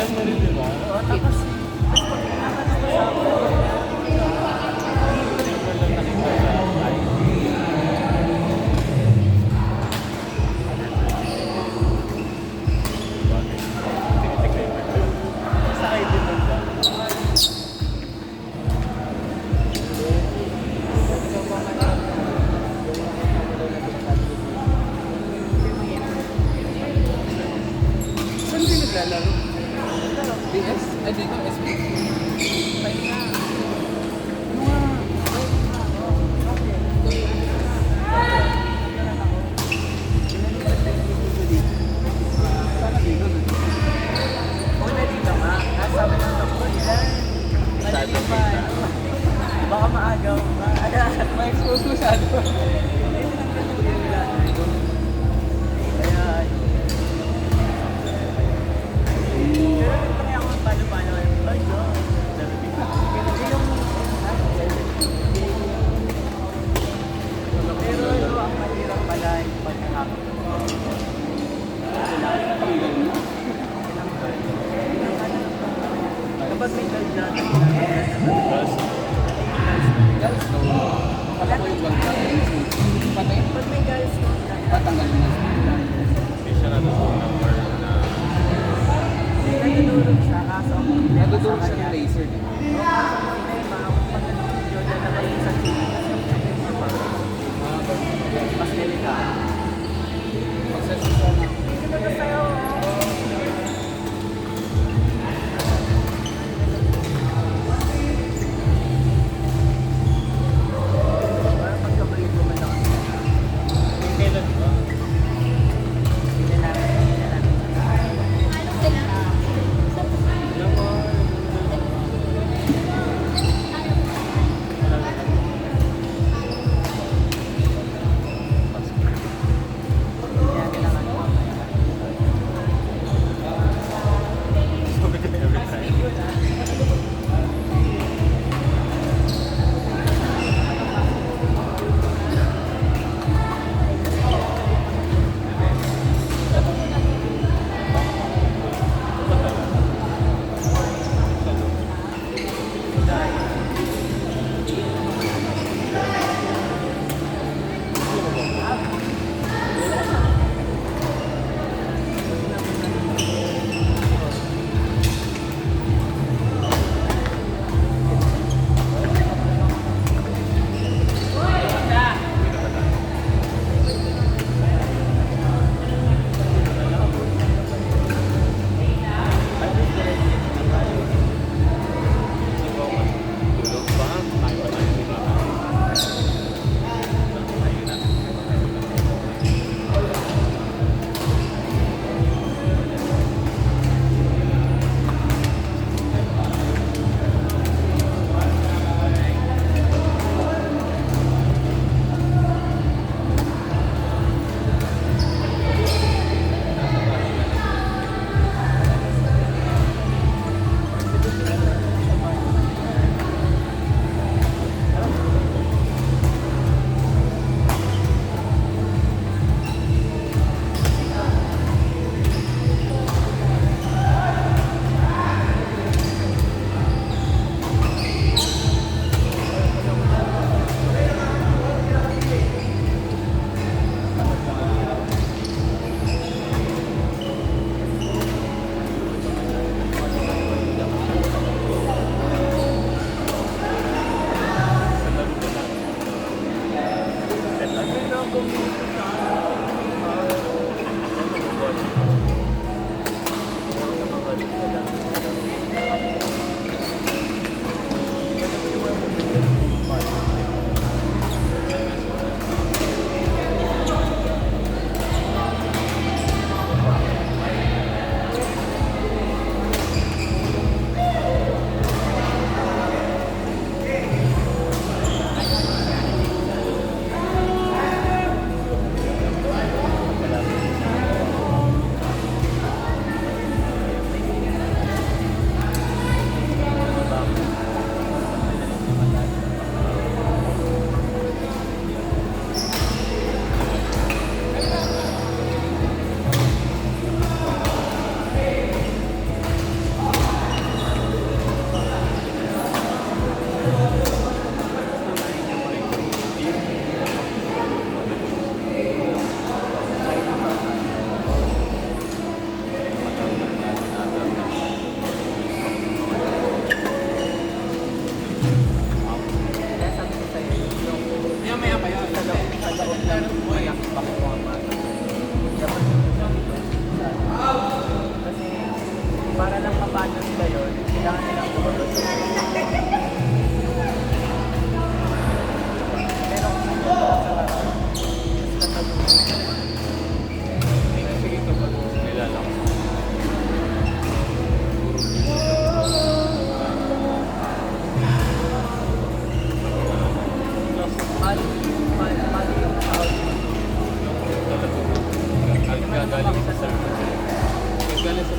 Alam mo rin, di ba? Oo, tapos pag nakakas ko sa Never lang nakita sa IG. Bakit? Tinitigay mo ito. Sa ID mo ba? Saan kayo naglalaro? DS? Ay, dito, SB. Sana dito, no? Huwag na dito nga. Sabi ng doktor, ilan? Masyado Malilim pa. Baka maagaw pa. Ma-expose masyado. Ayan. Pero nagtry ako ng paano-paano. Ay, God. Pero ang mahirap pala yung pagkakakot. Kapag may guard natin, Girls, Girls, no. Kala ko yung bangka. Patay. pag may guards no, Patanggalin na. hindi siya natutunan number na natutulog siya kaso ang problema Nadudulog sa siya ng kanya. laser, di ba? Oo, kaso ang problema, pag nag-video na naman yung sa TV, kasi yung check yung mas delikado. Magsasasya na. Sino na sa'yo? Parang pagkabalik mo man ako. kailan ba? Hindi na namin. Alam mo,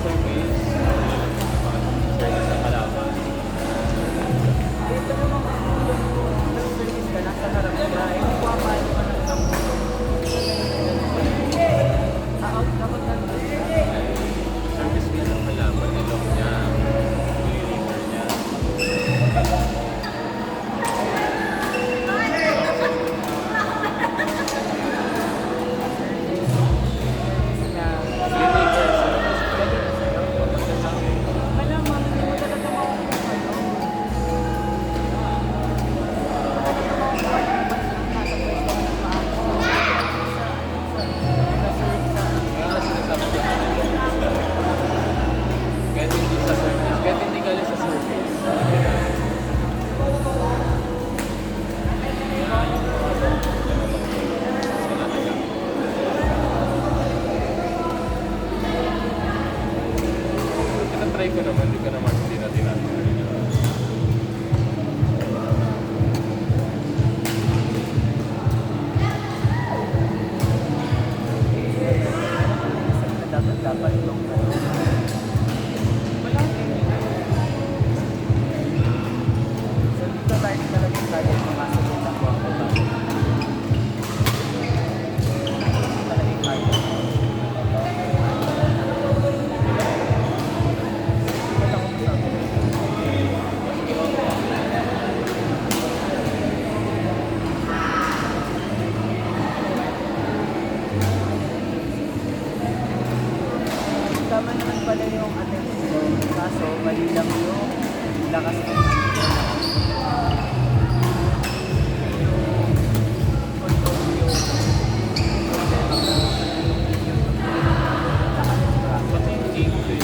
service, service sa kalaban. Dito naman yung service ka, nasa harap ka, hindi ko apalo ka ng kampo. Out dapat nandun ka. Service niya ng kalaban, nilong niya, nililiver niya. Kahit hindi sa service, kahit hindi galing sa service. Try ko naman, hindi ka naman hindi na tinatawag. Dapat yung wala so dito tayo talagang kaya pumasok ng kwarto ba? Talagang kaya. Tama naman pala yung attempts ko, kaso mali lang yung lakas ng Pati yung gameplay.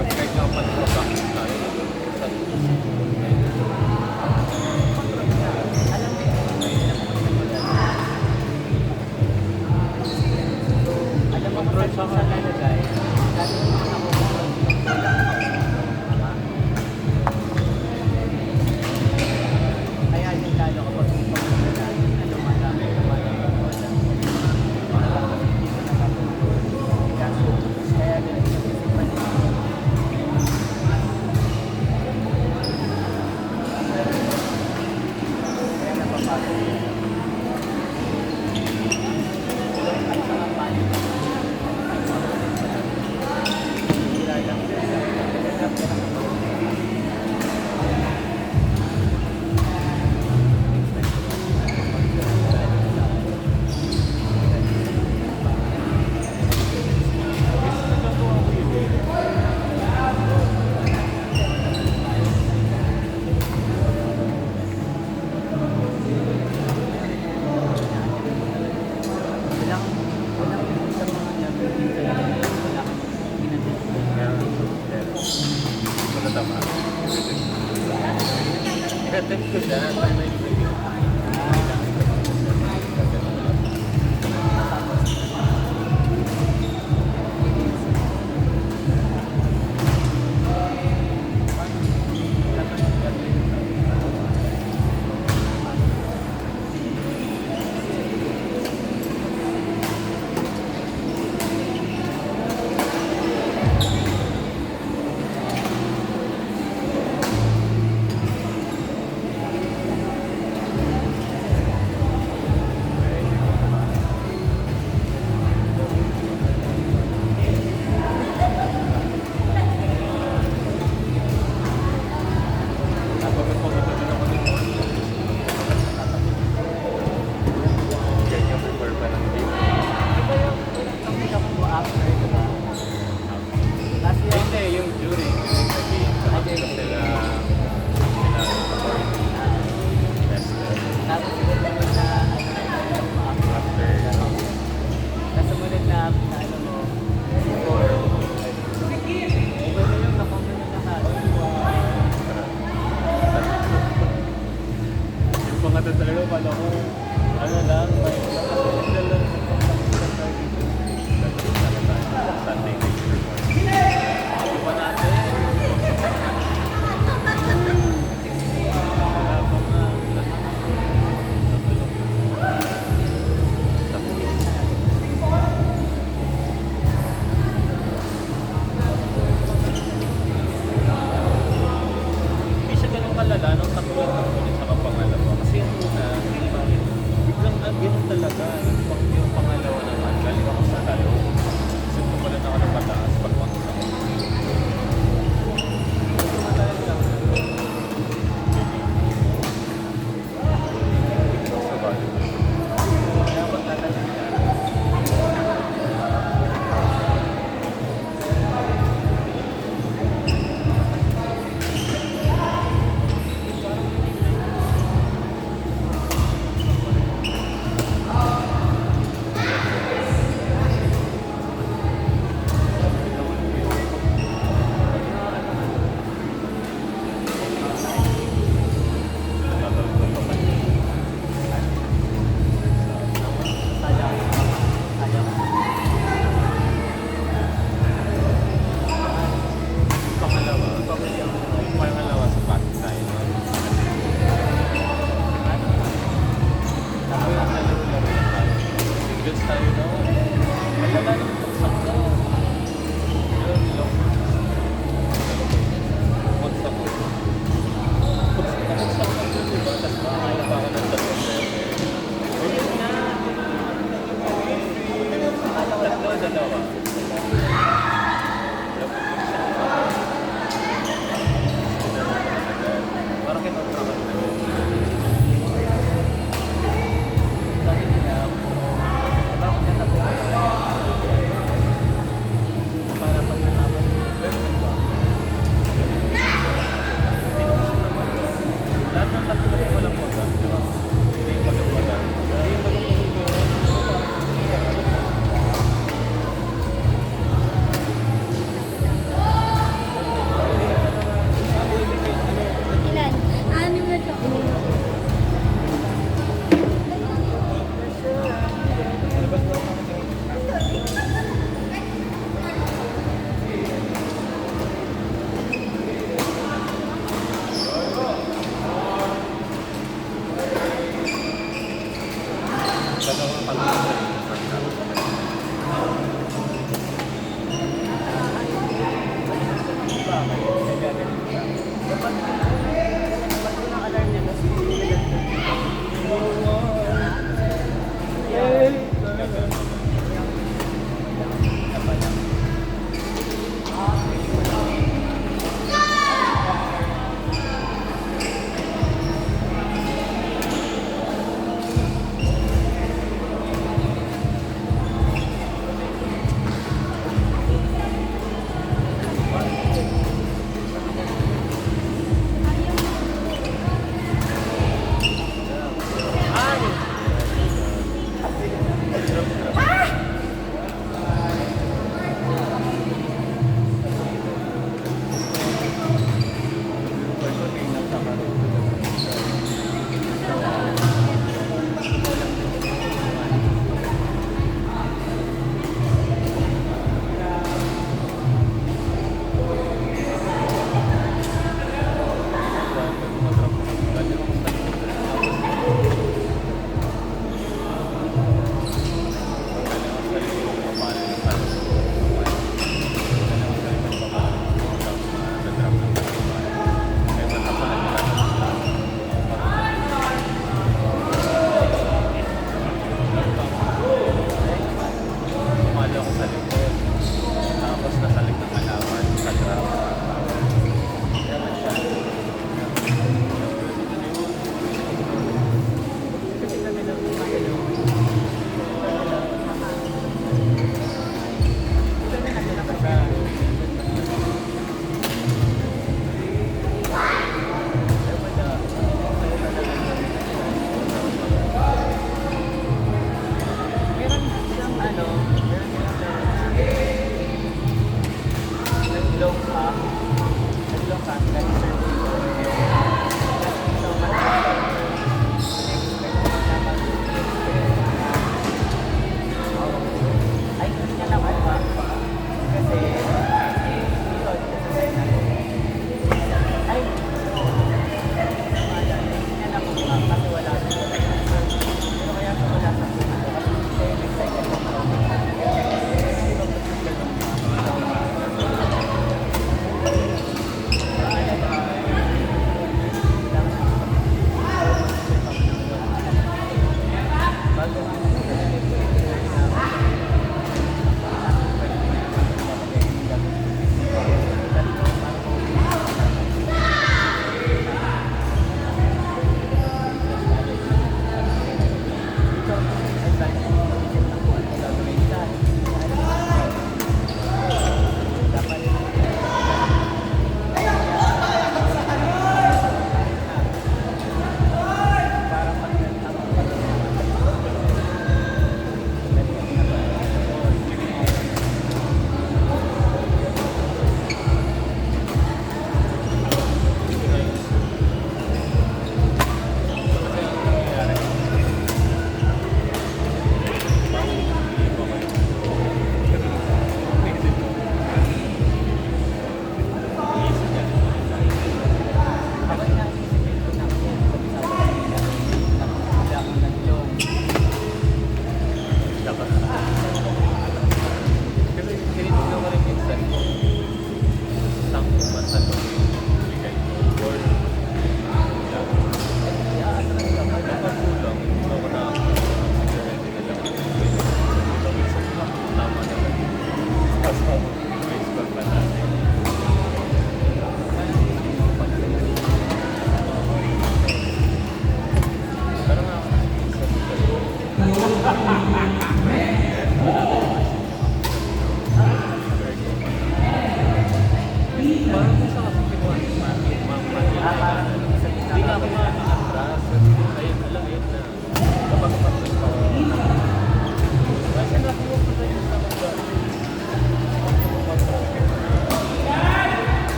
Pag kahit na pag-practice tayo, sa alam mo yun, alam mo kung saan siya nalagay, dati naman ako kaya yung lalo kapag pagkakas ano madami kaya ganun yung isipan niya. Kaya napapagod yun. Ay, mga panik. Sila lang sila. Nagagap ka ng walang sa mga nabibig talaga wala kang wala tama. I-attempt ko siya, try my